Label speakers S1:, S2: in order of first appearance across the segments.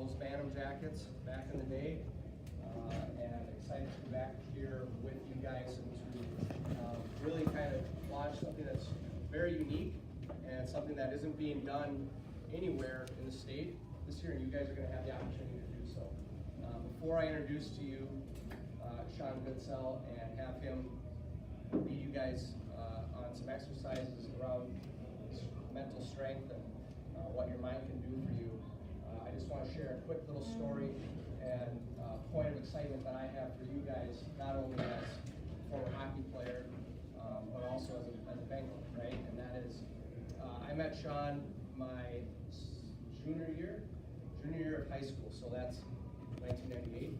S1: those Phantom jackets back in the day, and excited to be back here with you guys and to really kind of launch something that's very unique and something that isn't being done anywhere in the state this year, and you guys are going to have the opportunity to do so. Before I introduce to you Sean Goodsell and have him lead you guys on some exercises around mental strength and what your mind can do for you, I just want to share a quick little story and point of excitement that I have for you guys, not only as a former hockey player, but also as a Bengal, right? And that is, I met Sean my junior year of high school, so that's 1998.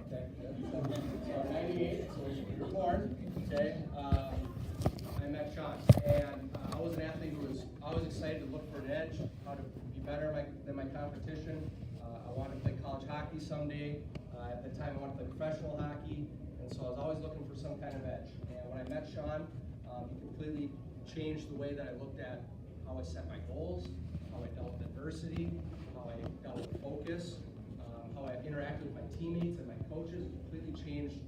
S1: Okay, so 98, so you were born, okay? I met Sean, and I was an athlete who was always excited to look for an edge, how to be better than my competition. I wanted to play college hockey someday. At the time, I wanted to play professional hockey, and so I was always looking for some kind of edge. And when I met Sean, he completely changed the way that I looked at how I set my goals, how I dealt with adversity, how I dealt with focus, how I interacted with my teammates and my coaches. It completely changed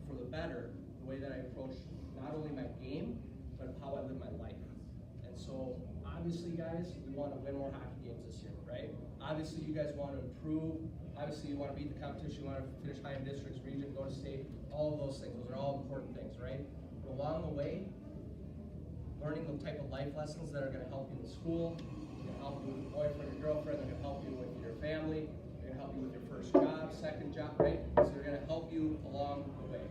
S1: for the better the way that I approached not only my game, but how I live my life. And so, obviously, guys, we want to win more hockey games this year, right? Obviously, you guys want to improve. Obviously, you want to beat the competition. You want to finish high in districts, region, go to state, all of those things. Those are all important things, right? But along the way, learning the type of life lessons that are going to help you in school, going to help you with your boyfriend or girlfriend, they're going to help you with your family, they're going to help you with your first job, second job, right? So they're going to help you along the way.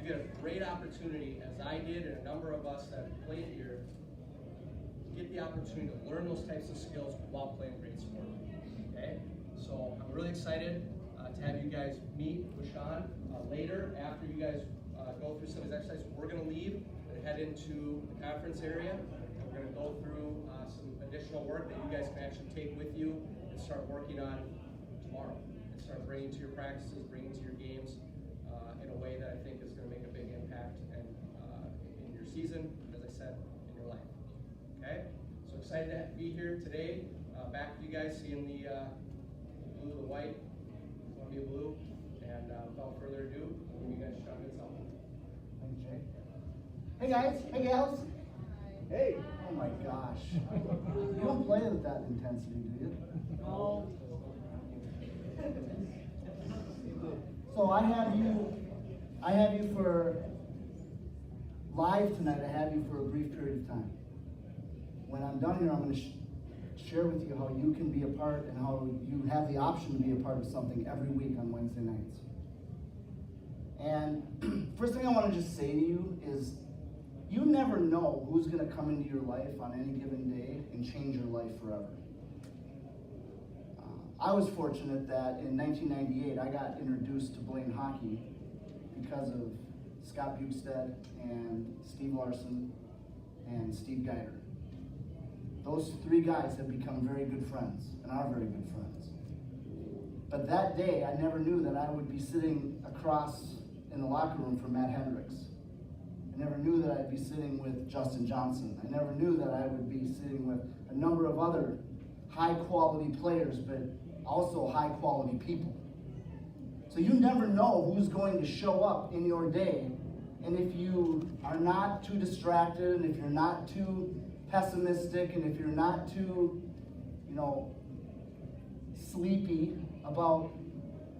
S1: You get a great opportunity, as I did and a number of us that played here, to get the opportunity to learn those types of skills while playing great sport, okay? So I'm really excited to have you guys meet with Sean later after you guys go through some of these exercises. We're going to leave and head into the conference area. We're going to go through some additional work that you guys can actually take with you and start working on tomorrow and start bringing to your practices, bringing to your games in a way that I think is going to make a big impact and in your season, as I said, in your life. Okay? So excited to be here today. Back with you guys, seeing the blue, the white, Columbia blue. And without further ado, I'll give you guys Sean Goodsell.
S2: Thanks, Jay. Hey guys, hey gals. Hey. Oh my gosh. You don't play with that intensity, do you? No. So I have you for live tonight. I have you for a brief period of time. When I'm done here, I'm going to share with you how you can be a part and how you have the option to be a part of something every week on Wednesday nights. And first thing I want to just say to you is, you never know who's going to come into your life on any given day and change your life forever. I was fortunate that in 1998 I got introduced to Blaine hockey because of Scott Bukestad and Steve Larson and Steve Geider. Those three guys have become very good friends and are very good friends. But that day I never knew that I would be sitting across in the locker room from Matt Hendricks. I never knew that I'd be sitting with Justin Johnson. I never knew that I would be sitting with a number of other high-quality players, but also high-quality people. So you never know who's going to show up in your day, and if you are not too distracted, and if you're not too pessimistic, and if you're not too, sleepy about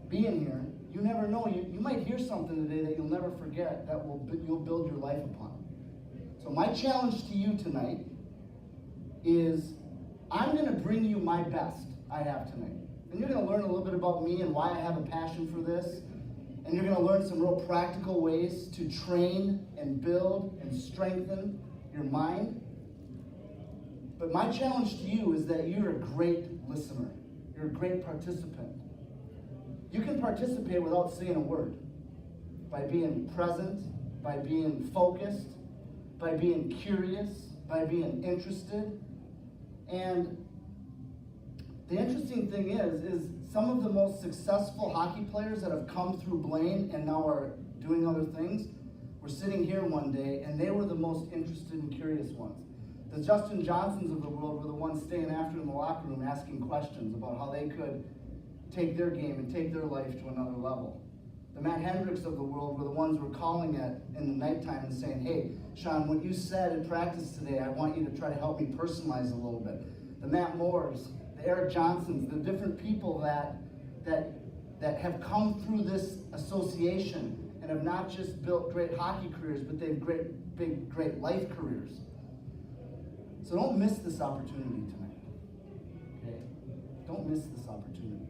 S2: being here, you never know. You might hear something today that you'll never forget that you'll build your life upon. So my challenge to you tonight is I'm going to bring you my best I have tonight. And you're going to learn a little bit about me and why I have a passion for this. And you're going to learn some real practical ways to train and build and strengthen your mind. But my challenge to you is that you're a great listener. You're a great participant. You can participate without saying a word, by being present, by being focused, by being curious, by being interested. And the interesting thing is some of the most successful hockey players that have come through Blaine and now are doing other things were sitting here one day, and they were the most interested and curious ones. The Justin Johnsons of the world were the ones staying after in the locker room asking questions about how they could take their game and take their life to another level. The Matt Hendricks of the world were the ones who were calling it in the nighttime and saying, hey, Sean, what you said in practice today, I want you to try to help me personalize a little bit. The Matt Moores, the Eric Johnsons, the different people that have come through this association and have not just built great hockey careers, but they've great life careers. So don't miss this opportunity tonight. Okay? Don't miss this opportunity.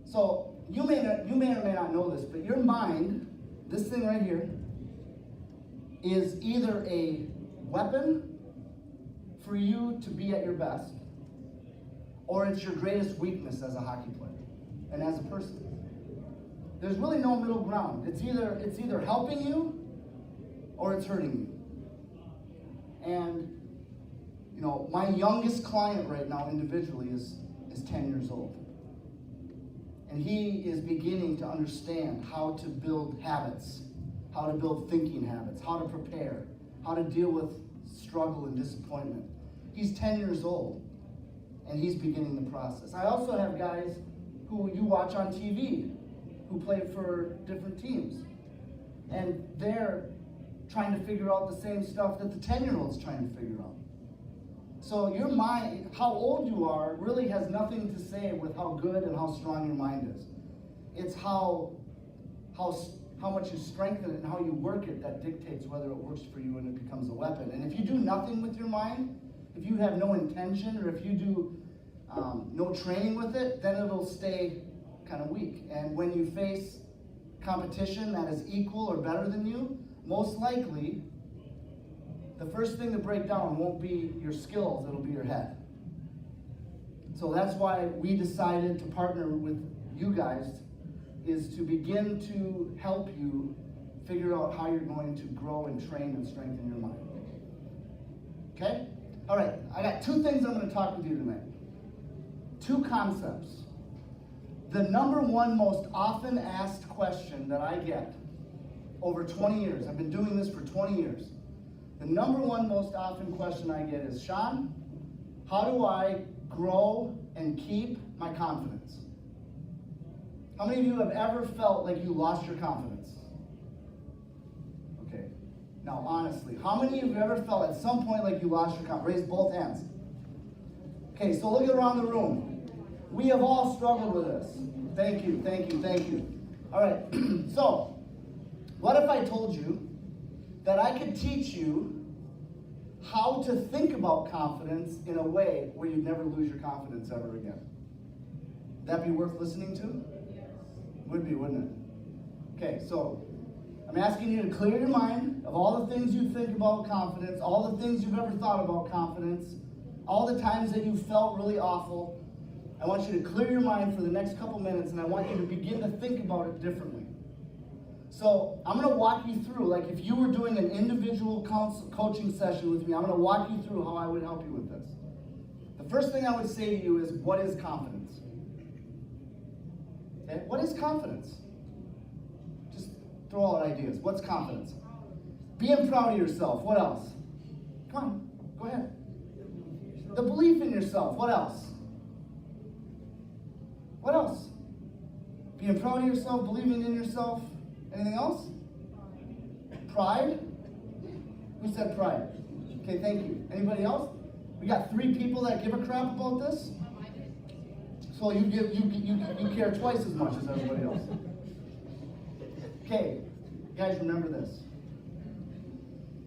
S2: So you may or may not know this, but your mind, this thing right here, is either a weapon for you to be at your best, or it's your greatest weakness as a hockey player and as a person. There's really no middle ground. It's either helping you or it's hurting you. And you know, my youngest client right now individually is 10 years old. And he is beginning to understand how to build habits, how to build thinking habits, how to prepare, how to deal with struggle and disappointment. He's 10 years old, and he's beginning the process. I also have guys who you watch on TV who play for different teams, and they're trying to figure out the same stuff that the 10-year-old's trying to figure out. So your mind, how old you are, really has nothing to say with how good and how strong your mind is. It's how much you strengthen it and how you work it that dictates whether it works for you and it becomes a weapon. And if you do nothing with your mind, if you have no intention, or if you do no training with it, then it'll stay kind of weak. And when you face competition that is equal or better than you, most likely, the first thing to break down won't be your skills, it'll be your head. So that's why we decided to partner with you guys, is to begin to help you figure out how you're going to grow and train and strengthen your mind. Okay? All right, I got two things I'm going to talk with you tonight. Two concepts. The number one most often asked question that I get over 20 years, I've been doing this for 20 years. The number one most often question I get is, Sean, how do I grow and keep my confidence? How many of you have ever felt like you lost your confidence? Okay. Now, honestly, how many of you have ever felt at some point like you lost your confidence? Raise both hands. Okay, so look around the room. We have all struggled with this. Thank you, thank you, thank you. All right, so what if I told you that I could teach you how to think about confidence in a way where you'd never lose your confidence ever again? Would that be worth listening to? Yes. Would be, wouldn't it? Okay, so I'm asking you to clear your mind of all the things you think about confidence, all the things you've ever thought about confidence, all the times that you felt really awful. I want you to clear your mind for the next couple minutes, and I want you to begin to think about it differently. So I'm going to walk you through, like if you were doing an individual coaching session with me, I'm going to walk you through how I would help you with this. The first thing I would say to you is, what is confidence? Okay, what is confidence? Just throw out ideas. What's confidence? Being proud of yourself. What else? Come on, go ahead. The belief in yourself. What else? What else? Being proud of yourself, believing in yourself. Anything else? Pride? Who said pride? Okay, thank you. Anybody else? We got 3 people that give a crap about this. So you care twice as much as everybody else. Okay, guys, remember this.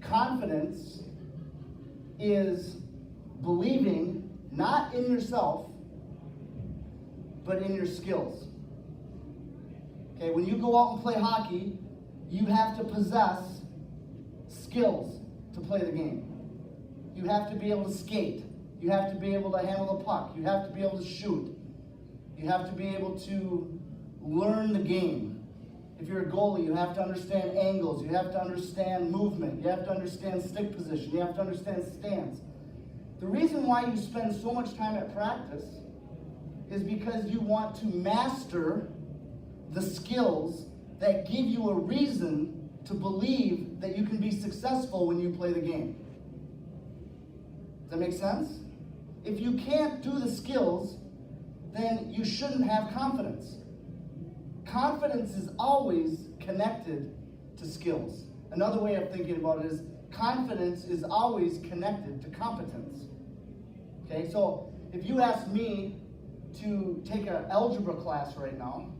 S2: Confidence is believing not in yourself, but in your skills. Okay, when you go out and play hockey, you have to possess skills to play the game. You have to be able to skate. You have to be able to handle the puck. You have to be able to shoot. You have to be able to learn the game. If you're a goalie, you have to understand angles. You have to understand movement. You have to understand stick position. You have to understand stance. The reason why you spend so much time at practice is because you want to master the skills that give you a reason to believe that you can be successful when you play the game. Does that make sense? If you can't do the skills, then you shouldn't have confidence. Confidence is always connected to skills. Another way of thinking about it is confidence is always connected to competence. Okay, so if you asked me to take an algebra class right now,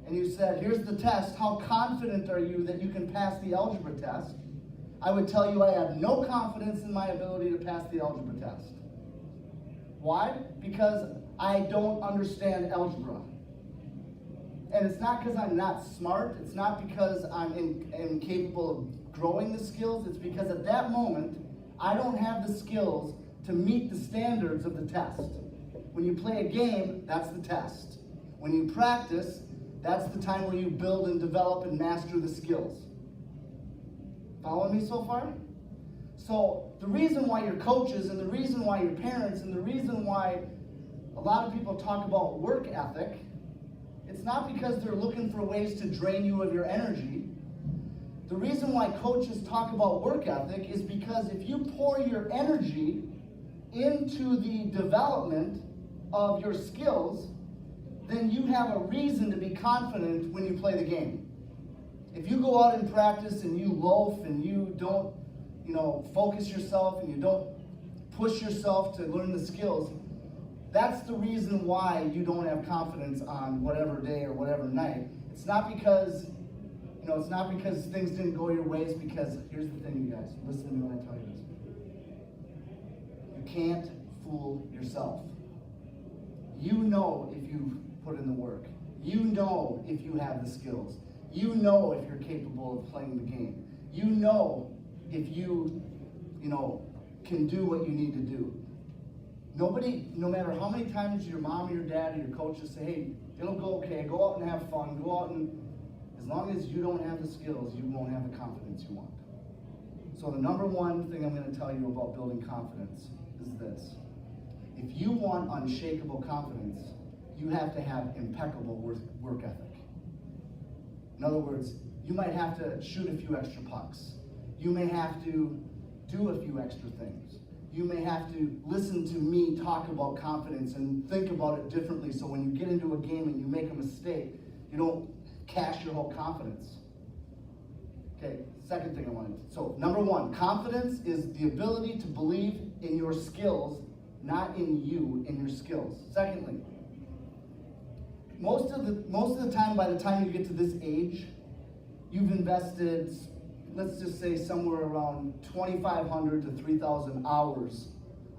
S2: and you said, here's the test, how confident are you that you can pass the algebra test? I would tell you I have no confidence in my ability to pass the algebra test. Why? Because I don't understand algebra. And it's not because I'm not smart, it's not because I'm incapable of growing the skills, it's because at that moment, I don't have the skills to meet the standards of the test. When you play a game, that's the test. When you practice, that's the time where you build and develop and master the skills. Following me so far? So the reason why your coaches and the reason why your parents and the reason why a lot of people talk about work ethic, it's not because they're looking for ways to drain you of your energy. The reason why coaches talk about work ethic is because if you pour your energy into the development of your skills, then you have a reason to be confident when you play the game. If you go out and practice and you loaf and you don't, focus yourself and you don't push yourself to learn the skills, that's the reason why you don't have confidence on whatever day or whatever night. It's not because, it's not because things didn't go your way. It's because, here's the thing, you guys, listen to me when I tell you this. You can't fool yourself. You know if you put in the work. You know if you have the skills. You know if you're capable of playing the game. You know if you, can do what you need to do. Nobody, no matter how many times your mom or your dad or your coaches say, hey, it'll go okay, go out and have fun, go out and, as long as you don't have the skills, you won't have the confidence you want. So the number one thing I'm going to tell you about building confidence is this. If you want unshakable confidence, you have to have impeccable work ethic. In other words, you might have to shoot a few extra pucks. You may have to do a few extra things. You may have to listen to me talk about confidence and think about it differently so when you get into a game and you make a mistake, you don't cash your whole confidence. Okay, second thing I wanted. So number one, confidence is the ability to believe in your skills, not in you, in your skills. Secondly, most of the time, by the time you get to this age, you've invested, let's just say somewhere around 2,500 to 3,000 hours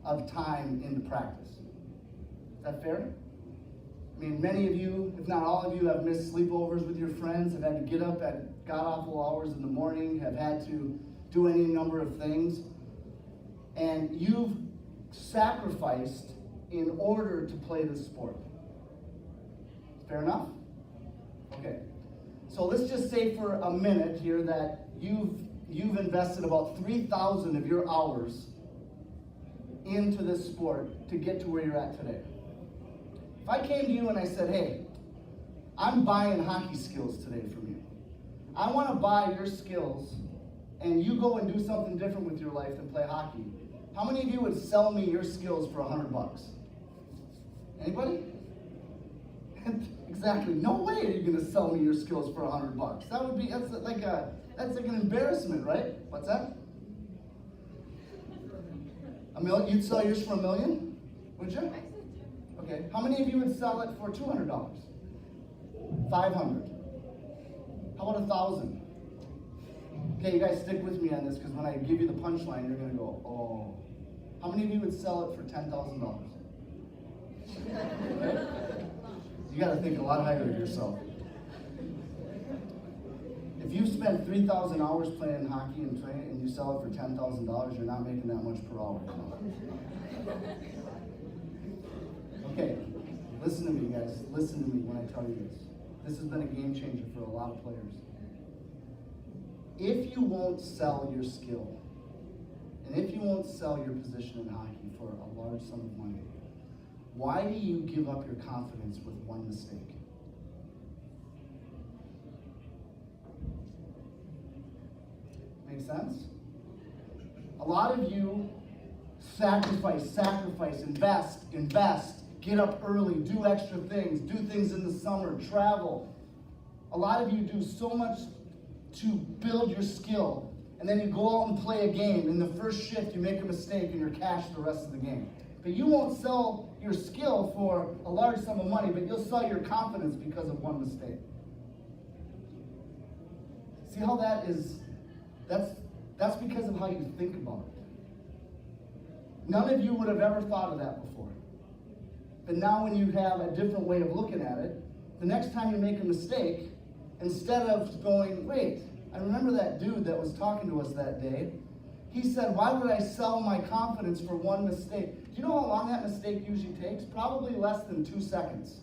S2: of time into practice. Is that fair? I mean, many of you, if not all of you, have missed sleepovers with your friends, have had to get up at god-awful hours in the morning, have had to do any number of things, and you've sacrificed in order to play this sport. Fair enough? Okay. So let's just say for a minute here that you've invested about 3,000 of your hours into this sport to get to where you're at today. If I came to you and I said, hey, I'm buying hockey skills today from you. I want to buy your skills and you go and do something different with your life than play hockey. How many of you would sell me your skills for $100? Anybody? Exactly. No way are you going to sell me your skills for $100. That would be, that's like an embarrassment, right? What's that? $1 million? You'd sell yours for $1 million? Would you? Okay. How many of you would sell it for $200? 500. How about 1,000? Okay, you guys stick with me on this because when I give you the punchline, you're going to go, oh. How many of you would sell it for $10,000? You got to think a lot higher of yourself. If you spend 3,000 hours playing hockey and training and you sell it for $10,000, you're not making that much per hour. Okay, listen to me, guys. Listen to me when I tell you this. This has been a game changer for a lot of players. If you won't sell your skill, and if you won't sell your position in hockey for a large sum of money, why do you give up your confidence with one mistake? Make sense? A lot of you sacrifice, invest, get up early, do extra things, do things in the summer, travel. A lot of you do so much to build your skill, and then you go out and play a game. In the first shift, you make a mistake and you're cashed the rest of the game. But you won't sell your skill for a large sum of money, but you'll sell your confidence because of one mistake. See how that is? That's because of how you think about it. None of you would have ever thought of that before. But now when you have a different way of looking at it, the next time you make a mistake, instead of going, wait, I remember that dude that was talking to us that day. He said, why would I sell my confidence for one mistake? Do you know how long that mistake usually takes? Probably less than 2 seconds.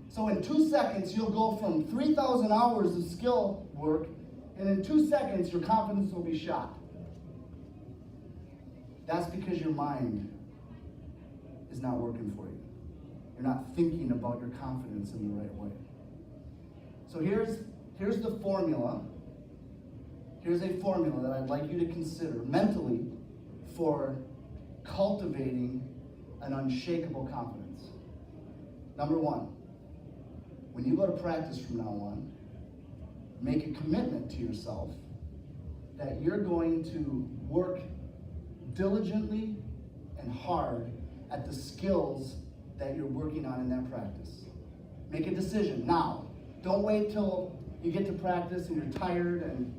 S2: So in 2 seconds, you'll go from 3,000 hours of skill work, and in 2 seconds, your confidence will be shot. That's because your mind is not working for you. You're not thinking about your confidence in the right way. So here's the formula. Here's a formula that I'd like you to consider mentally for cultivating an unshakable confidence. Number 1, when you go to practice from now on, make a commitment to yourself that you're going to work diligently and hard at the skills that you're working on in that practice. Make a decision now. Don't wait till you get to practice and you're tired and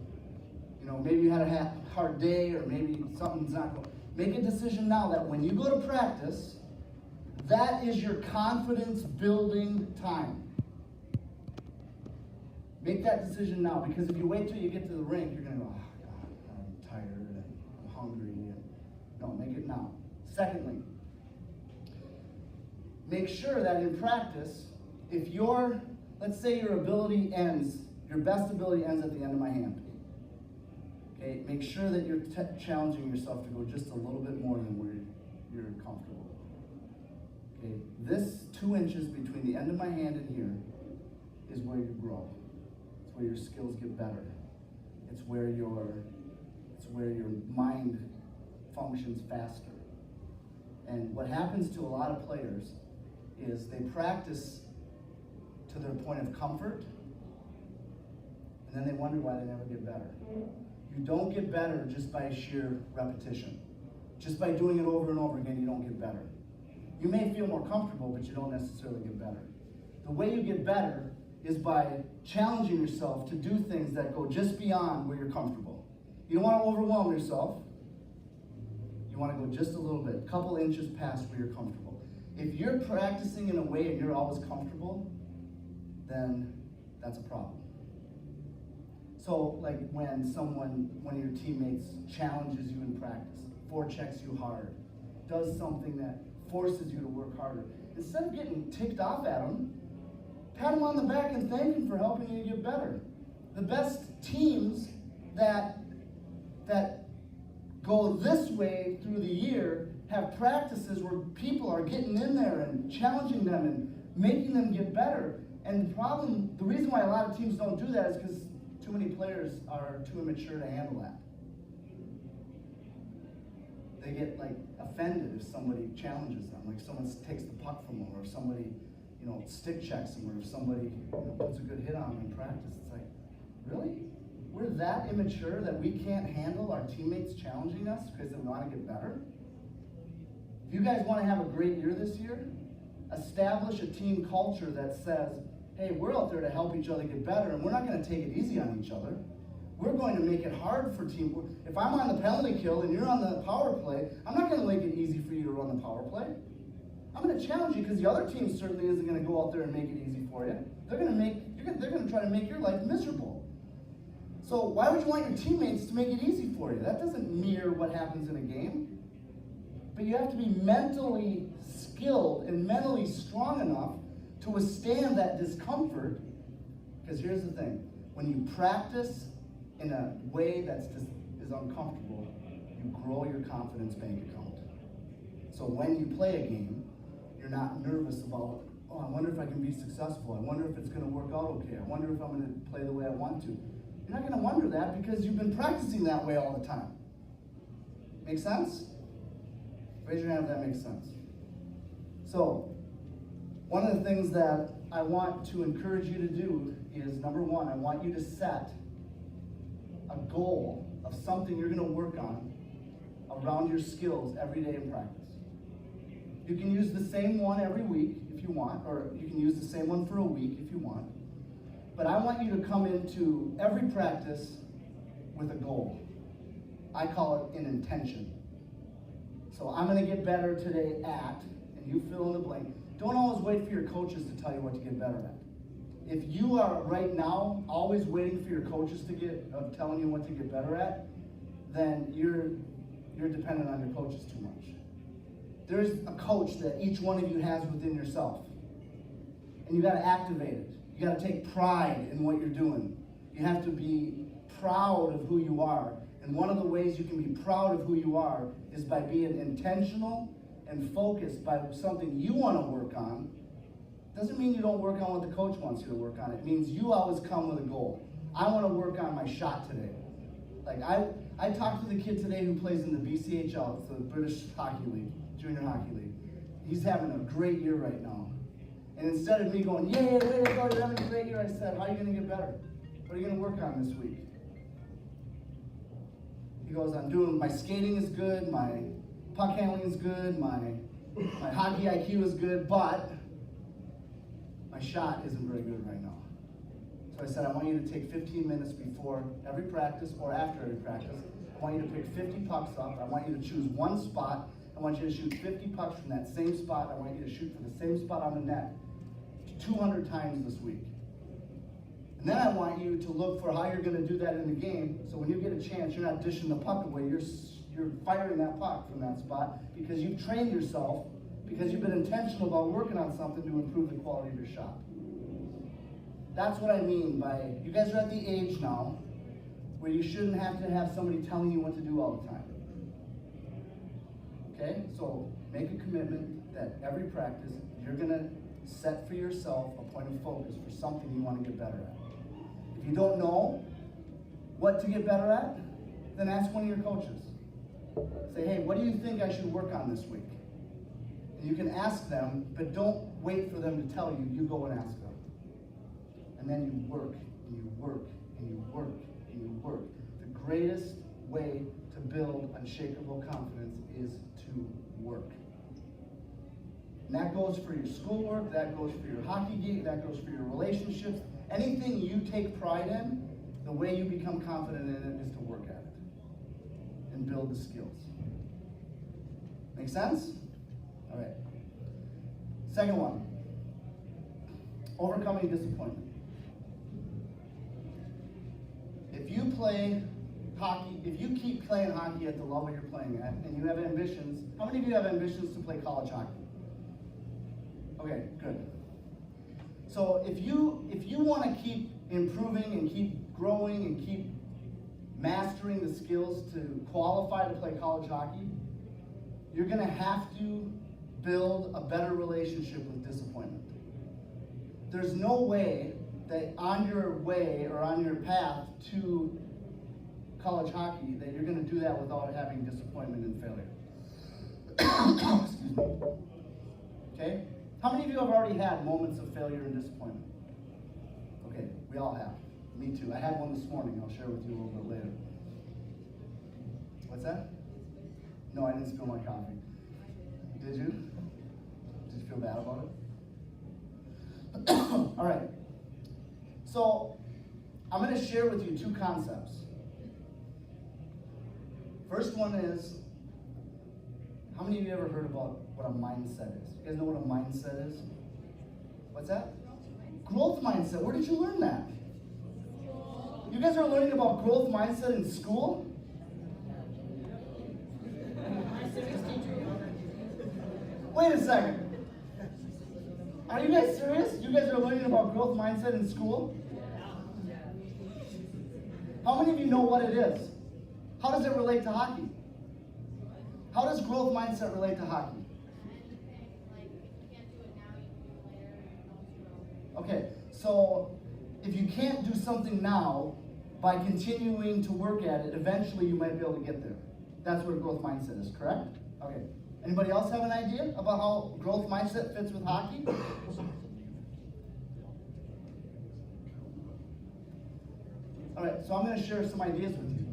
S2: maybe you had a hard day or maybe something's not going. Make a decision now that when you go to practice, that is your confidence building time. Make that decision now, because if you wait till you get to the rink, you're going to go, oh God, I'm tired and I'm hungry. No, make it now. Secondly, make sure that in practice, if let's say your best ability ends at the end of my hand. Okay, make sure that you're challenging yourself to go just a little bit more than where you're comfortable. Okay, this 2 inches between the end of my hand and here is where you grow. It's where your skills get better. It's where your mind functions faster. And what happens to a lot of players is they practice to their point of comfort, and then they wonder why they never get better. You don't get better just by sheer repetition. Just by doing it over and over again, you don't get better. You may feel more comfortable, but you don't necessarily get better. The way you get better is by challenging yourself to do things that go just beyond where you're comfortable. You don't want to overwhelm yourself. You want to go just a little bit, a couple inches past where you're comfortable. If you're practicing in a way and you're always comfortable, then that's a problem. So like when one of your teammates challenges you in practice, forechecks you hard, does something that forces you to work harder, instead of getting ticked off at them, pat them on the back and thank them for helping you get better. The best teams that go this way through the year have practices where people are getting in there and challenging them and making them get better. And the reason why a lot of teams don't do that is because too many players are too immature to handle that. They get offended if somebody challenges them, like someone takes the puck from them, or if somebody stick checks them, or if somebody puts a good hit on them in practice. It's like, really? We're that immature that we can't handle our teammates challenging us because we want to get better? If you guys want to have a great year this year, establish a team culture that says, hey, we're out there to help each other get better, and we're not going to take it easy on each other. We're going to make it hard for teamwork. If I'm on the penalty kill and you're on the power play, I'm not going to make it easy for you to run the power play. I'm going to challenge you because the other team certainly isn't going to go out there and make it easy for you. They're going to try to make your life miserable. So why would you want your teammates to make it easy for you? That doesn't mirror what happens in a game. But you have to be mentally skilled and mentally strong enough to withstand that discomfort. Because here's the thing. When you practice in a way that is uncomfortable, you grow your confidence bank account. So when you play a game, you're not nervous about, I wonder if I can be successful. I wonder if it's going to work out okay. I wonder if I'm going to play the way I want to. You're not going to wonder that because you've been practicing that way all the time. Make sense? Raise your hand if that makes sense. So, one of the things that I want to encourage you to do is, number one, I want you to set a goal of something you're going to work on around your skills every day in practice. You can use the same one every week if you want, or you can use the same one for a week if you want. But I want you to come into every practice with a goal. I call it an intention. So I'm going to get better today at, and you fill in the blank. Don't always wait for your coaches to tell you what to get better at. If you are right now always waiting for your coaches to telling you what to get better at, then you're dependent on your coaches too much. There's a coach that each one of you has within yourself. And you got to activate it. You got to take pride in what you're doing. You have to be proud of who you are. And one of the ways you can be proud of who you are is by being intentional and focused by something you want to work on. Doesn't mean you don't work on what the coach wants you to work on. It means you always come with a goal. I want to work on my shot today. Like I talked to the kid today who plays in the BCHL, it's the British Hockey League, Junior Hockey League. He's having a great year right now. And instead of me going, yay, way to go, you're having a great year, I said, how are you going to get better? What are you going to work on this week? He goes, my skating is good, my puck handling is good, my hockey IQ is good, but my shot isn't very good right now. So I said, I want you to take 15 minutes before every practice or after every practice. I want you to pick 50 pucks up. I want you to choose one spot. I want you to shoot 50 pucks from that same spot. I want you to shoot for the same spot on the net 200 times this week. And then I want you to look for how you're going to do that in the game. So when you get a chance, you're not dishing the puck away. You're firing that puck from that spot because you've trained yourself, because you've been intentional about working on something to improve the quality of your shot. That's what I mean by, you guys are at the age now where you shouldn't have to have somebody telling you what to do all the time. Okay? So make a commitment that every practice you're going to set for yourself a point of focus for something you want to get better at. If you don't know what to get better at, then ask one of your coaches. Say, hey, what do you think I should work on this week? And you can ask them, but don't wait for them to tell you. You go and ask them. And then you work, and you work, and you work, and you work. The greatest way to build unshakable confidence is to work. And that goes for your schoolwork, that goes for your hockey game, that goes for your relationships. Anything you take pride in, the way you become confident in it is to work at it and build the skills. Make sense? All right. Second one, overcoming disappointment. If you play hockey, if you keep playing hockey at the level you're playing at, and you have ambitions, how many of you have ambitions to play college hockey? Okay, good. So if you want to keep improving and keep growing and keep mastering the skills to qualify to play college hockey, you're going to have to build a better relationship with disappointment. There's no way that on your way or on your path to college hockey that you're going to do that without having disappointment and failure. Excuse me. Okay? How many of you have already had moments of failure and disappointment? Okay, we all have. Me too. I had one this morning. I'll share with you a little bit later. What's that? No, I didn't spill my coffee. Did you? Did you feel bad about it? All right. So, I'm going to share with you two concepts. First one is, how many of you ever heard about what a mindset is? You guys know what a mindset is? What's that? Growth mindset. Where did you learn that? You guys are learning about growth mindset in school? Wait a second. Are you guys serious? You guys are learning about growth mindset in school? How many of you know what it is? How does it relate to hockey? How does growth mindset relate to hockey? Okay, so if you can't do something now, by continuing to work at it, eventually you might be able to get there. That's what a growth mindset is, correct? Okay. Anybody else have an idea about how growth mindset fits with hockey? All right, so I'm going to share some ideas with you.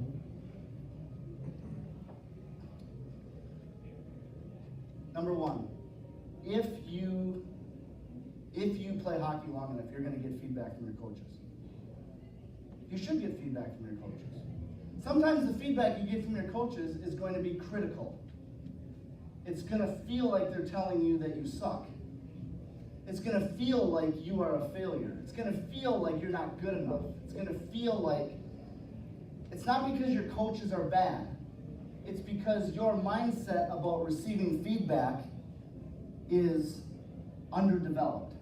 S2: Number one, if you play hockey long enough, you're going to get feedback from your coaches. You should get feedback from your coaches. Sometimes the feedback you get from your coaches is going to be critical. It's going to feel like they're telling you that you suck. It's going to feel like you are a failure. It's going to feel like you're not good enough. It's going to feel like, it's not because your coaches are bad. It's because your mindset about receiving feedback is underdeveloped.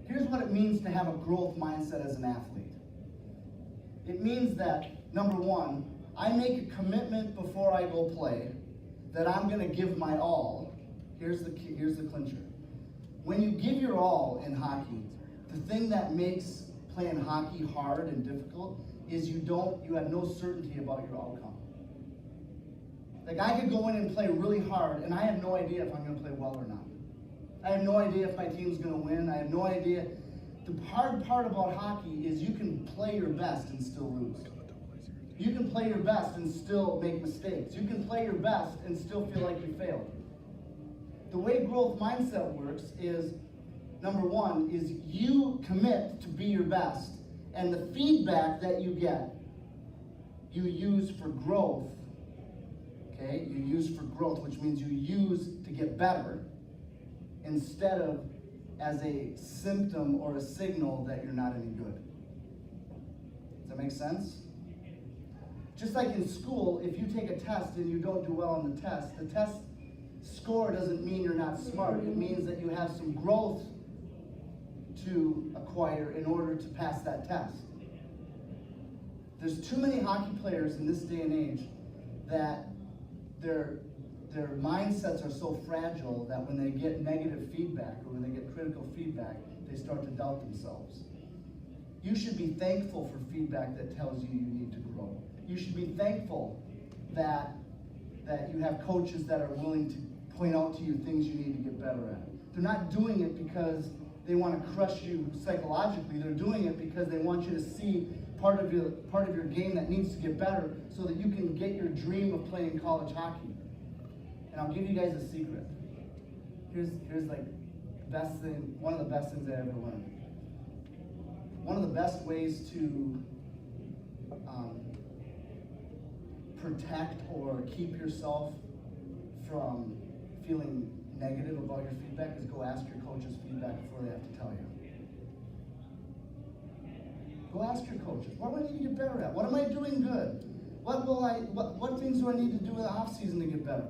S2: Here's what it means to have a growth mindset as an athlete. It means that, number one, I make a commitment before I go play that I'm going to give my all. Here's the clincher. When you give your all in hockey, the thing that makes playing hockey hard and difficult is you have no certainty about your outcome. Like, I could go in and play really hard, and I have no idea if I'm going to play well or not. I have no idea if my team's going to win. I have no idea. The hard part about hockey is you can play your best and still lose. You can play your best and still make mistakes. You can play your best and still feel like you failed. The way growth mindset works is, number one, is you commit to be your best, and the feedback that you get, you use for growth. Okay, you use for growth, which means you use to get better, instead of as a symptom or a signal that you're not any good. Does that make sense? Just like in school, if you take a test and you don't do well on the test score doesn't mean you're not smart. It means that you have some growth to acquire in order to pass that test. There's too many hockey players in this day and age that their mindsets are so fragile that when they get negative feedback or when they get critical feedback, they start to doubt themselves. You should be thankful for feedback that tells you you need to grow. You should be thankful that you have coaches that are willing to point out to you things you need to get better at. They're not doing it because they want to crush you psychologically. They're doing it because they want you to see part of your game that needs to get better so that you can get your dream of playing college hockey. And I'll give you guys a secret. Here's like the best thing, one of the best things I ever learned. One of the best ways to protect or keep yourself from feeling negative about your feedback is go ask your coaches feedback before they have to tell you. Go ask your coaches, what do I need to get better at? What am I doing good? What things do I need to do in the off season to get better?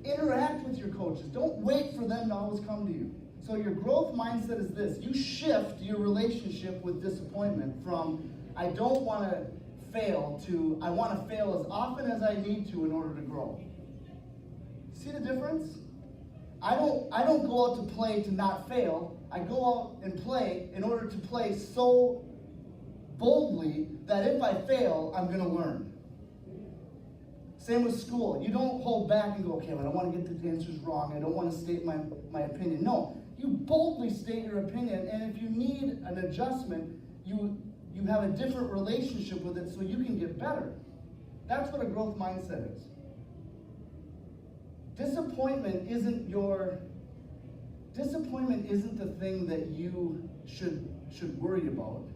S2: Interact with your coaches. Don't wait for them to always come to you. So your growth mindset is this. You shift your relationship with disappointment from I don't want to fail to I want to fail as often as I need to in order to grow. See the difference? I don't go out to play to not fail. I go out and play in order to play so boldly that if I fail, I'm going to learn. Same with school. You don't hold back and go, okay, well, I don't want to get the answers wrong. I don't want to state my opinion. No, you boldly state your opinion, and if you need an adjustment, you have a different relationship with it so you can get better. That's what a growth mindset is. Disappointment isn't the thing that you should worry about.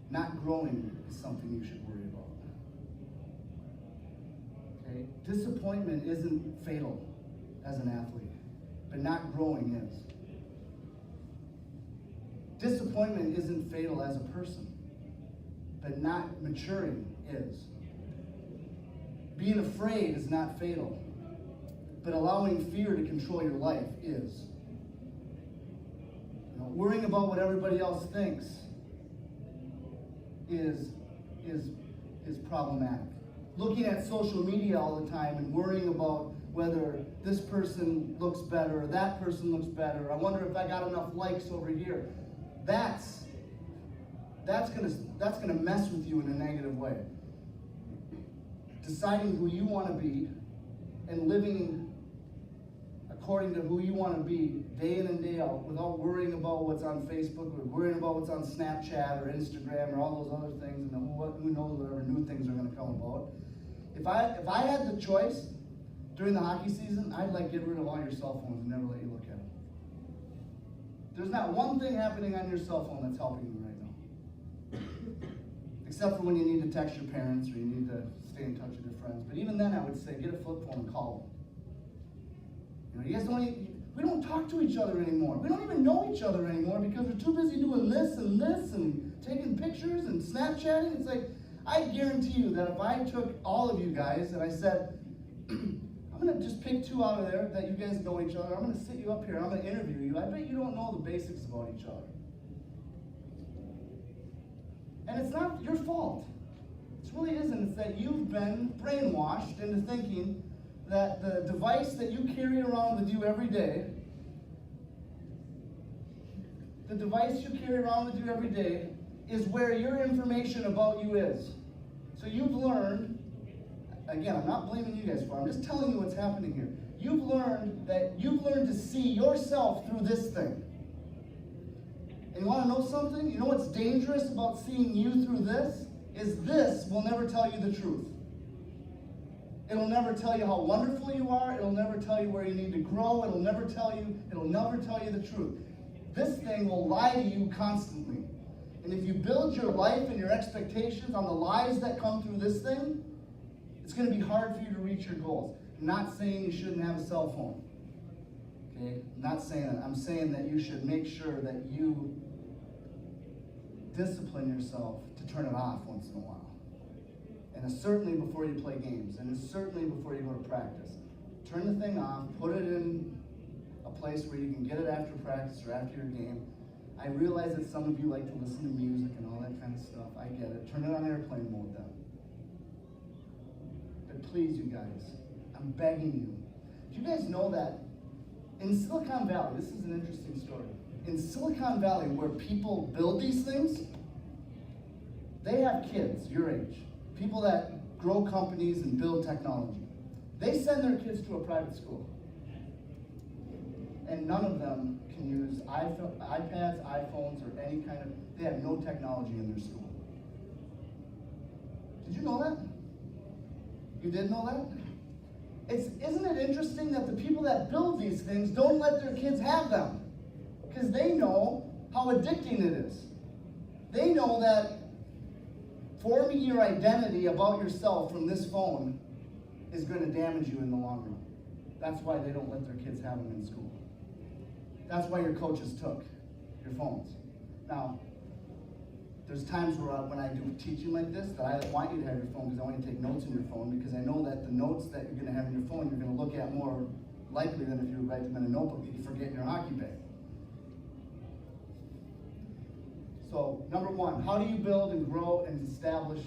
S2: Not growing is something you should worry about. Okay? Disappointment isn't fatal as an athlete, but not growing is. Disappointment isn't fatal as a person, but not maturing is. Being afraid is not fatal, but allowing fear to control your life is. Worrying about what everybody else thinks is problematic. Looking at social media all the time and worrying about whether this person looks better or that person looks better. I wonder if I got enough likes over here. That's that's gonna mess with you in a negative way. Deciding who you want to be and living according to who you want to be day in and day out without worrying about what's on Facebook or worrying about what's on Snapchat or Instagram or all those other things, and who knows whatever new things are going to come about. If I had the choice during the hockey season, I'd get rid of all your cell phones and never let you look at them. There's not one thing happening on your cell phone that's helping you right now. Except for when you need to text your parents or you need to stay in touch with your friends. But even then, I would say get a flip phone and call them. You guys we don't talk to each other anymore. We don't even know each other anymore because we're too busy doing this and taking pictures and Snapchatting. It's I guarantee you that if I took all of you guys and I said, I'm going to just pick 2 out of there that you guys know each other. I'm going to sit you up here. I'm going to interview you. I bet you don't know the basics about each other. And it's not your fault. It really isn't. It's that you've been brainwashed into thinking that the device that you carry around with you every day, is where your information about you is. So you've learned, again, I'm not blaming you guys for it, I'm just telling you what's happening here. You've learned to see yourself through this thing. And you want to know something? You know what's dangerous about seeing you through this? Is this will never tell you the truth. It'll never tell you how wonderful you are. It'll never tell you where you need to grow. It'll never tell you the truth. This thing will lie to you constantly. And if you build your life and your expectations on the lies that come through this thing, it's going to be hard for you to reach your goals. I'm not saying you shouldn't have a cell phone. Okay? I'm not saying that. I'm saying that you should make sure that you discipline yourself to turn it off once in a while. And certainly before you play games, and certainly before you go to practice. Turn the thing off, put it in a place where you can get it after practice or after your game. I realize that some of you like to listen to music and all that kind of stuff. I get it. Turn it on airplane mode then. But please, you guys, I'm begging you. Do you guys know that in Silicon Valley, this is an interesting story. In Silicon Valley, where people build these things, they have kids your age. People that grow companies and build technology. They send their kids to a private school. And none of them can use iPads, iPhones, or any kind of, they have no technology in their school. Did you know that? You did know that? Isn't it interesting that the people that build these things don't let their kids have them? Because they know how addicting it is. They know that forming your identity about yourself from this phone is going to damage you in the long run. That's why they don't let their kids have them in school. That's why your coaches took your phones. Now, there's times where when I do teaching like this that I want you to have your phone because I want you to take notes in your phone because I know that the notes that you're going to have in your phone you're going to look at more likely than if you would write them in a notebook that you forget in your hockey bag. So, number one, how do you build and grow and establish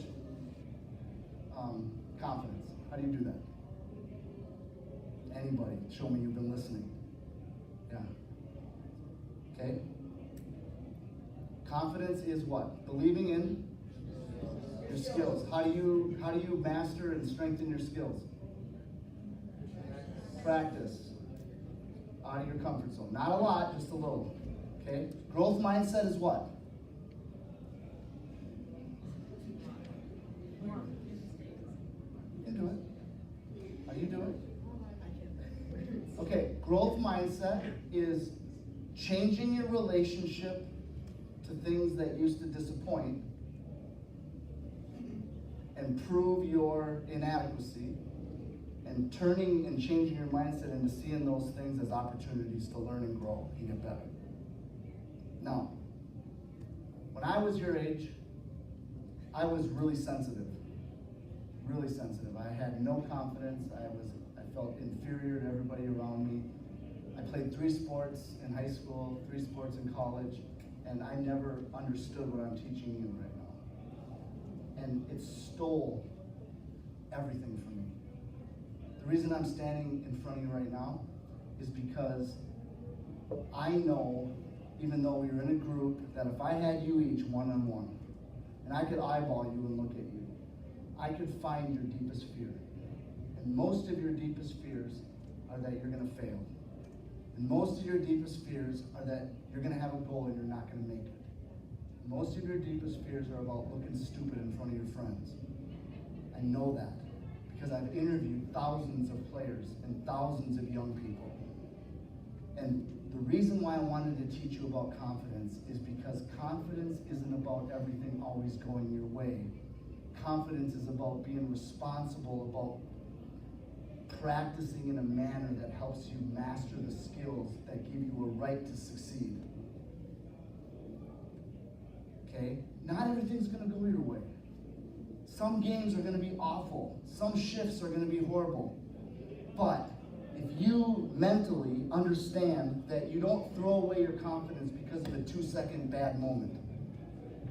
S2: confidence? How do you do that? Anybody, show me you've been listening. Yeah. Okay? Confidence is what? Believing in your skills. How do you master and strengthen your skills? Practice. Out of your comfort zone. Not a lot, just a little. Okay? Growth mindset is what? You can do it. How do you do it? Okay, growth mindset is changing your relationship to things that used to disappoint and prove your inadequacy, and turning and changing your mindset into seeing those things as opportunities to learn and grow and get better. Now, when I was your age, I was really sensitive. Really sensitive. I had no confidence. I felt inferior to everybody around me. I played 3 sports in high school, 3 sports in college, and I never understood what I'm teaching you right now. And it stole everything from me. The reason I'm standing in front of you right now is because I know, even though we were in a group, that if I had you each one-on-one, and I could eyeball you and look at you, I could find your deepest fear. And most of your deepest fears are that you're going to fail. And most of your deepest fears are that you're going to have a goal and you're not going to make it. Most of your deepest fears are about looking stupid in front of your friends. I know that because I've interviewed thousands of players and thousands of young people. And the reason why I wanted to teach you about confidence is because confidence isn't about everything always going your way. Confidence is about being responsible, about practicing in a manner that helps you master the skills that give you a right to succeed. Okay? Not everything's going to go your way. Some games are going to be awful. Some shifts are going to be horrible. But if you mentally understand that you don't throw away your confidence because of a 2-second bad moment,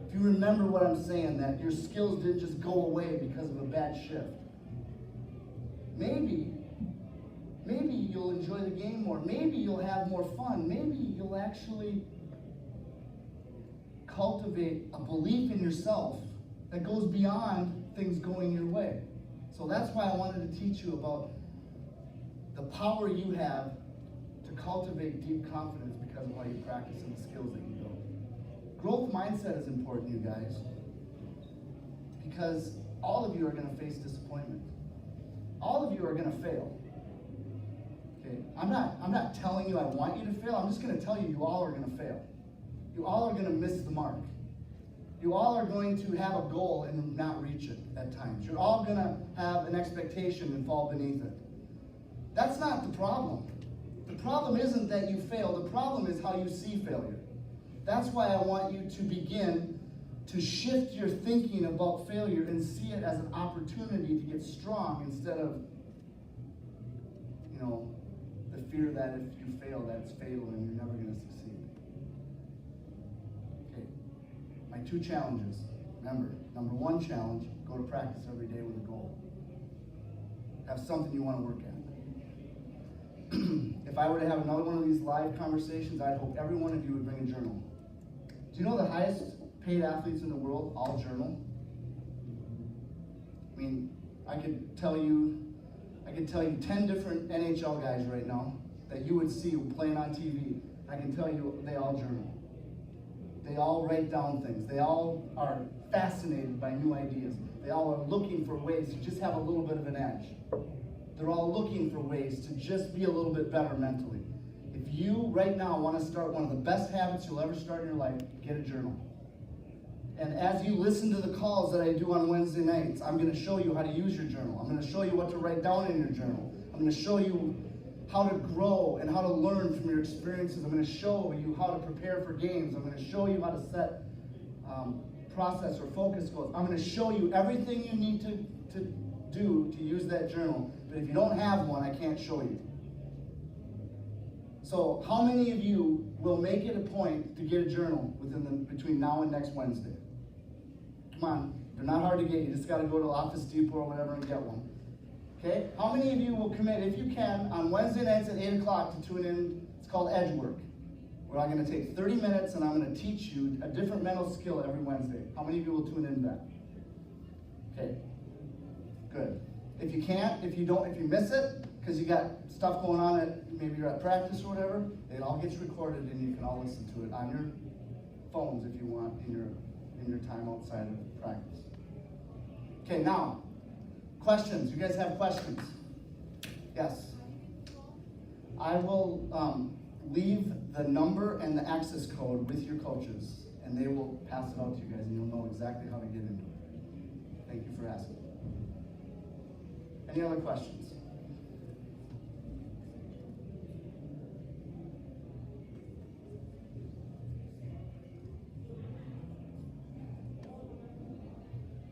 S2: if you remember what I'm saying, that your skills didn't just go away because of a bad shift, maybe you'll enjoy the game more. Maybe you'll have more fun. Maybe you'll actually cultivate a belief in yourself that goes beyond things going your way. So that's why I wanted to teach you about the power you have to cultivate deep confidence because of how you practice and the skills that you build. Growth mindset is important, you guys, because all of you are going to face disappointment. All of you are going to fail. Okay? I'm not telling you I want you to fail. I'm just going to tell you all are going to fail. You all are going to miss the mark. You all are going to have a goal and not reach it at times. You're all going to have an expectation and fall beneath it. That's not the problem. The problem isn't that you fail. The problem is how you see failure. That's why I want you to begin to shift your thinking about failure and see it as an opportunity to get strong instead of, the fear that if you fail, that's fatal and you're never going to succeed. Okay. My 2 challenges. Remember, number 1 challenge, go to practice every day with a goal. Have something you want to work at. If I were to have another one of these live conversations, I'd hope every one of you would bring a journal. Do you know the highest paid athletes in the world all journal? I mean, I could tell you 10 different NHL guys right now that you would see playing on TV. I can tell you they all journal. They all write down things. They all are fascinated by new ideas. They all are looking for ways to just have a little bit of an edge. They're all looking for ways to just be a little bit better mentally. If you right now want to start one of the best habits you'll ever start in your life, get a journal. And as you listen to the calls that I do on Wednesday nights, I'm going to show you how to use your journal. I'm going to show you what to write down in your journal. I'm going to show you how to grow and how to learn from your experiences. I'm going to show you how to prepare for games. I'm going to show you how to set process or focus goals. I'm going to show you everything you need to do to use that journal. But if you don't have one, I can't show you. So how many of you will make it a point to get a journal between now and next Wednesday? Come on, they're not hard to get. You just got to go to Office Depot or whatever and get one. Okay? How many of you will commit, if you can, on Wednesday nights at 8 o'clock to tune in? It's called Edge Work, where I'm going to take 30 minutes and I'm going to teach you a different mental skill every Wednesday. How many of you will tune in to that? Okay. Good. If you can't, if you miss it, because you got stuff going on maybe you're at practice or whatever, it all gets recorded and you can all listen to it on your phones if you want in your time outside of practice. Okay, now, questions. You guys have questions? Yes. I will leave the number and the access code with your coaches, and they will pass it out to you guys, and you'll know exactly how to get into it. Thank you for asking. Any other questions?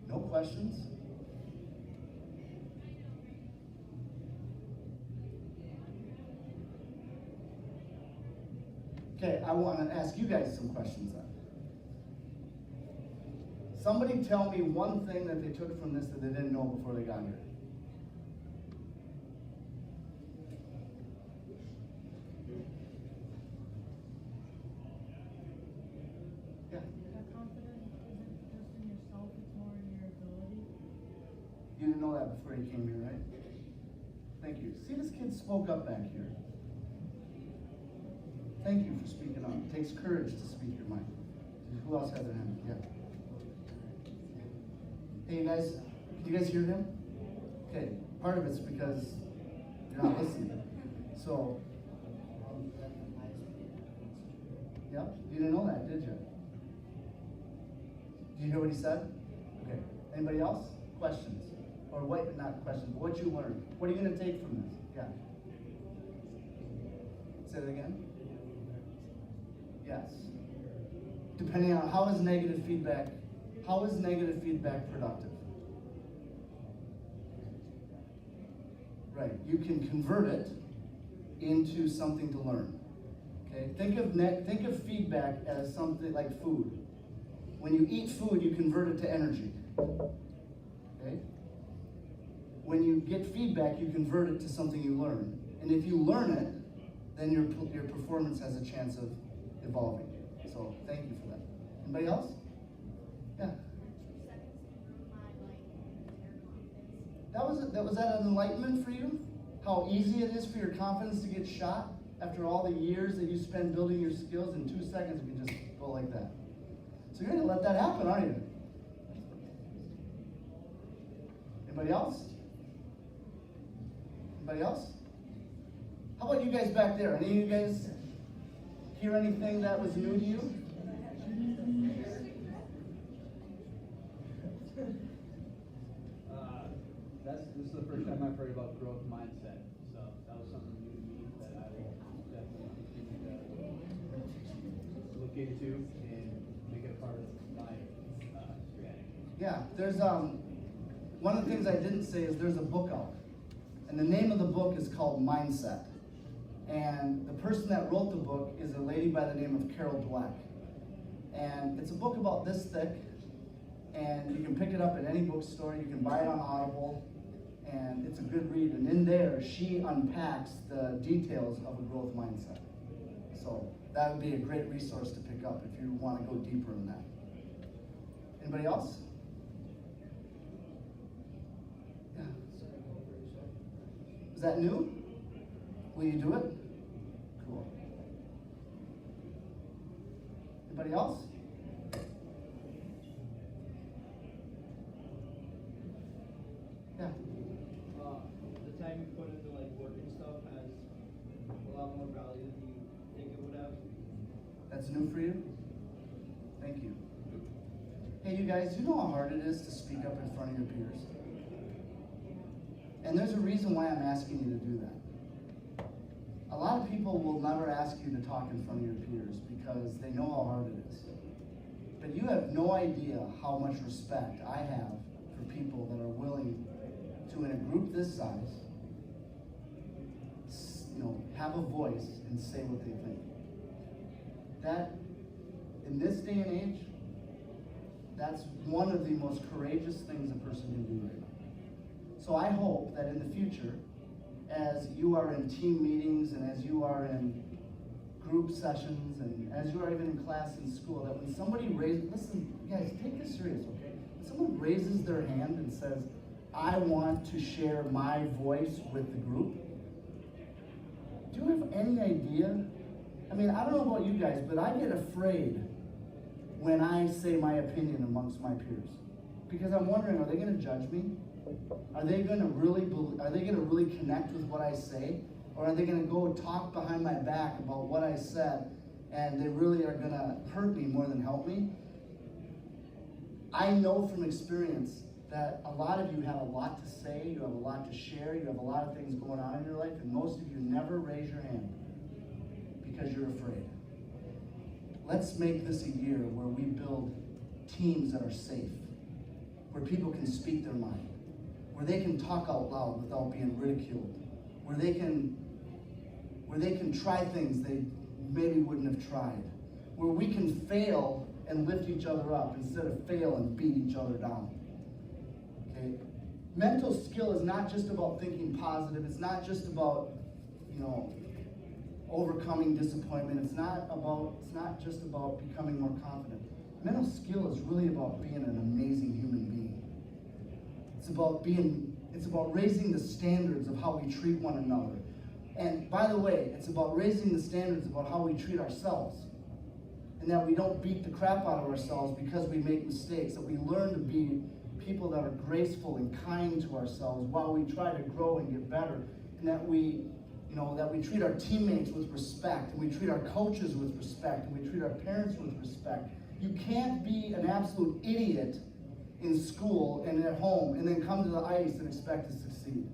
S2: No questions? Okay, I want to ask you guys some questions then. Somebody tell me one thing that they took from this that they didn't know before they got here.
S3: That confidence isn't just in yourself,
S2: You didn't know that before you came here, right? Thank you. See, this kid spoke up back here. Thank you for speaking up. It takes courage to speak your mind. Who else had their hand? Yeah. Hey, you guys, can you guys hear him? Okay, part of it's because you're not listening. So, yep, you didn't know that, did you? Did you hear what he said? Okay. Anybody else? Questions? Or what, not questions, but what you learned. What are you going to take from this? Yeah. Say that again? Yes. Depending on how is negative feedback productive? Right. You can convert it into something to learn. Okay. Think of feedback as something like food. When you eat food, you convert it to energy. Okay? When you get feedback, you convert it to something you learn. And if you learn it, then your performance has a chance of evolving. So thank you for that. Anybody else? Yeah. Was that an enlightenment for you? How easy it is for your confidence to get shot after all the years that you spend building your skills? In 2 seconds, it can just go like that. So you're going to let that happen, aren't you? Anybody else? Anybody else? How about you guys back there? Any of you guys hear anything that was new to you?
S3: This is the first time I've heard about growth mindset, so that was something new to me that I will definitely continue to look into and make it a part of my strategy.
S2: Yeah, there's one of the things I didn't say is there's a book out, and the name of the book is called Mindset. And the person that wrote the book is a lady by the name of Carol Dweck. And it's a book about this thick, and you can pick it up at any bookstore. You can buy it on Audible, and it's a good read. And in there, she unpacks the details of a growth mindset. So that would be a great resource to pick up if you want to go deeper in that. Anybody else? Yeah. Is that new? Will you do it? Cool. Anybody else? Yeah.
S4: The time you put into like work and stuff has a lot more value than you think it would have.
S2: That's new for you? Thank you. Hey, you guys, you know how hard it is to speak up in front of your peers? And there's a reason why I'm asking you to do that. A lot of people will never ask you to talk in front of your peers because they know how hard it is. But you have no idea how much respect I have for people that are willing to, in a group this size, have a voice and say what they think. That, in this day and age, that's one of the most courageous things a person can do right now. So I hope that in the future, as you are in team meetings and as you are in group sessions and as you are even in class in school, that when somebody raises, listen, guys, take this serious, okay? When someone raises their hand and says, I want to share my voice with the group, do you have any idea? I mean, I don't know about you guys, but I get afraid when I say my opinion amongst my peers. Because I'm wondering, are they going to judge me? Are they going to really connect with what I say? Or are they going to go talk behind my back about what I said and they really are going to hurt me more than help me? I know from experience that a lot of you have a lot to say, you have a lot to share, you have a lot of things going on in your life, and most of you never raise your hand because you're afraid. Let's make this a year where we build teams that are safe, where people can speak their mind, where they can talk out loud without being ridiculed, where they can try things they maybe wouldn't have tried, where we can fail and lift each other up instead of fail and beat each other down. Okay? Mental skill is not just about thinking positive. It's not just about, overcoming disappointment. It's not just about becoming more confident. Mental skill is really about being an amazing human being. It's about raising the standards of how we treat one another. And by the way, it's about raising the standards about how we treat ourselves. And that we don't beat the crap out of ourselves because we make mistakes, that we learn to be people that are graceful and kind to ourselves while we try to grow and get better. And that we treat our teammates with respect, and we treat our coaches with respect, and we treat our parents with respect. You can't be an absolute idiot in school and at home and then come to the ice and expect to succeed.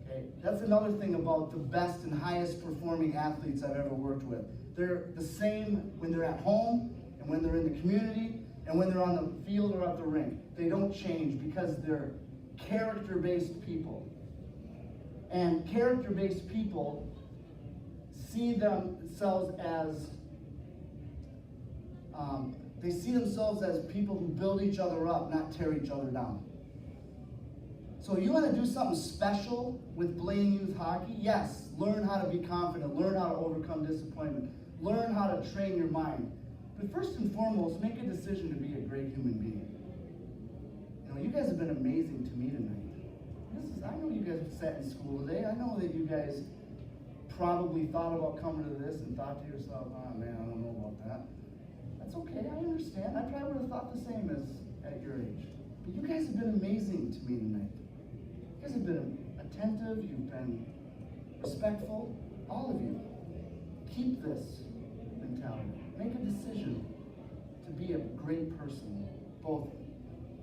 S2: Okay? That's another thing about the best and highest performing athletes I've ever worked with. They're the same when they're at home and when they're in the community and when they're on the field or at the rink. They don't change because they're character-based people. And character-based people see themselves as people who build each other up, not tear each other down. So you want to do something special with Blaine Youth Hockey? Yes, learn how to be confident, learn how to overcome disappointment, learn how to train your mind. But first and foremost, make a decision to be a great human being. You guys have been amazing to me tonight. I know you guys sat in school today. I know that you guys probably thought about coming to this and thought to yourself, oh man, I don't know about that. That's okay, I understand. I probably would have thought the same as at your age. But you guys have been amazing to me tonight. You guys have been attentive, you've been respectful, all of you. Keep this mentality. Make a decision to be a great person, both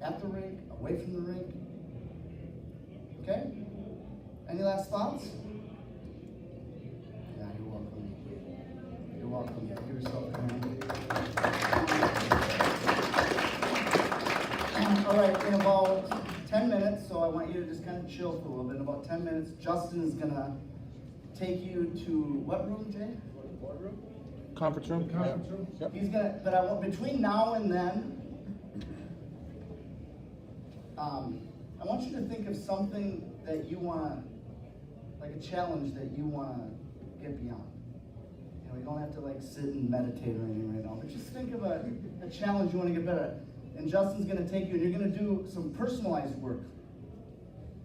S2: at the rink, away from the rink. Okay? Any last thoughts? Yeah, you're welcome. You're welcome. Give yourself a hand. All right, in about 10 minutes, so I want you to just kind of chill for a little bit. In about 10 minutes, Justin is going to take you to what room, Jay?
S1: Boardroom?
S5: Conference room?
S1: Conference room?
S5: Yep.
S2: He's going to, but I want, between now and then, I want you to think of something that you want to, like a challenge that you want to get beyond. You don't have to like sit and meditate or anything right now, but just think of a challenge you want to get better at. And Justin's going to take you and you're going to do some personalized work.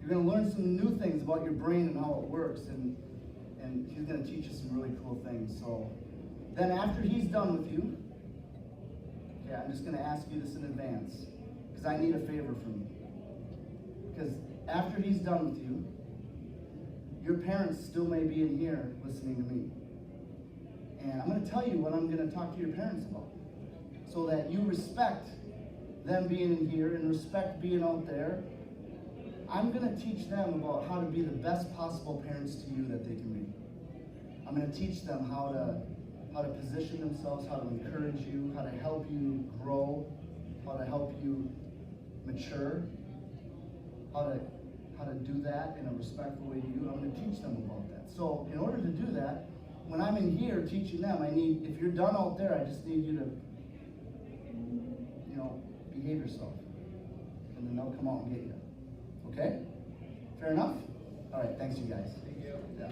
S2: You're going to learn some new things about your brain and how it works, and he's going to teach you some really cool things. So then after he's done with you, okay, I'm just going to ask you this in advance, because I need a favor from you. Because after he's done with you, your parents still may be in here listening to me. And I'm going to tell you what I'm going to talk to your parents about, so that you respect them being in here and respect being out there. I'm going to teach them about how to be the best possible parents to you that they can be. I'm going to teach them how to position themselves, how to encourage you, how to help you grow, how to help you mature, how to do that in a respectful way to you. I'm going to teach them about that. So in order to do that, when I'm in here teaching them, if you're done out there, I just need you to, behave yourself. And then they'll come out and get you. Okay? Fair enough? All right, thanks you guys.
S1: Thank you.
S2: Yeah.